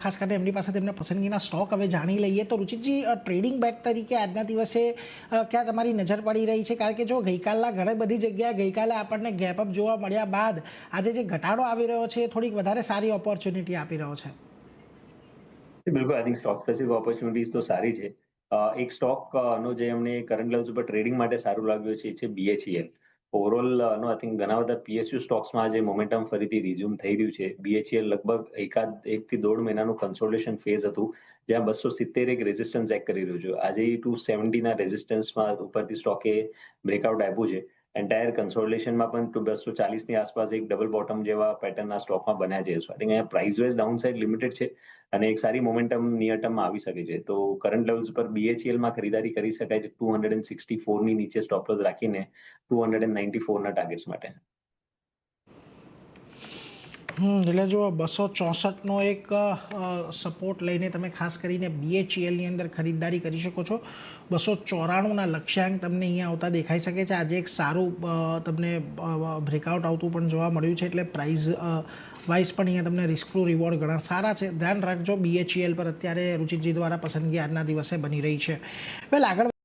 ખાસ કરીને એમની પાસે તેમના પસંદગીના સ્ટોક હવે જાણી લઈએ તો રુચિતજી, ટ્રેડિંગ બેટ તરીકે આજના દિવસે ક્યાં તમારી નજર પડી રહી છે? કારણ કે જો ગઈકાલના ઘણી બધી જગ્યાએ ગઈકાલે આપણને ગેપઅપ જોવા મળ્યા બાદ આજે જે ઘટાડો આવી રહ્યો છે એ થોડીક વધારે સારી ઓપોર્ચ્યુનિટી આપી રહ્યો છે. બિલકુલ, I think stock specific opportunities તો સારી છે. એક સ્ટોક નો જે અમને કરંટ લેવલ્સ ઉપર ટ્રેડિંગ માટે સારું લાગ્યું છે એ છે BHEL. Overall no I think ઘણા બધા PSU સ્ટોક્સમાં આજે મોમેન્ટમ ફરીથી રિઝ્યુમ થઈ રહ્યું છે. BHEL લગભગ એકથી દોઢ મહિનાનું કન્સોલિડેશન ફેઝ હતું, જ્યાં 270 એક રેઝિસ્ટન્સ એક્ટ કરી રહ્યું છે. આજે 270 ના રેઝિસ્ટન્સમાં ઉપરથી સ્ટોકે બ્રેકઆઉટ આપ્યું છે. એન્ટાયર કન્સોલિડેશનમાં પણ 240 ની આસપાસ એક ડબલ બોટમ જેવા પેટર્નના સ્ટોકમાં બન્યા છે. સો આઈ થિંક અહીંયા price wise down side limited છે અને એક સારી મોમેન્ટમ નિયર ટર્મમાં આવી શકે છે. તો કરંટ લેવલ્સ ઉપર BHELમાં ખરીદારી કરી શકાય છે 264 ની નીચે સ્ટોપ લોસ રાખીને 294 ના ટાર્ગેટ્સ માટે. એટલે જો 264નો એક સપોર્ટ લઈને તમે ખાસ કરીને BHELની અંદર ખરીદદારી કરી શકો છો. 294ના લક્ષ્યાંક તમને અહીંયા આવતા દેખાઈ શકે છે. આજે એક સારું તમને બ્રેકઆઉટ આવતું પણ જોવા મળ્યું છે, એટલે પ્રાઇસ વાઇઝ પણ અહીંયા તમને રિસ્ક ટુ રિવોર્ડ ઘણા સારા છે. ધ્યાન રાખજો, BHEL પર અત્યારે રુચિતજી દ્વારા પસંદગી આજના દિવસે બની રહી છે. વેલ, આગળ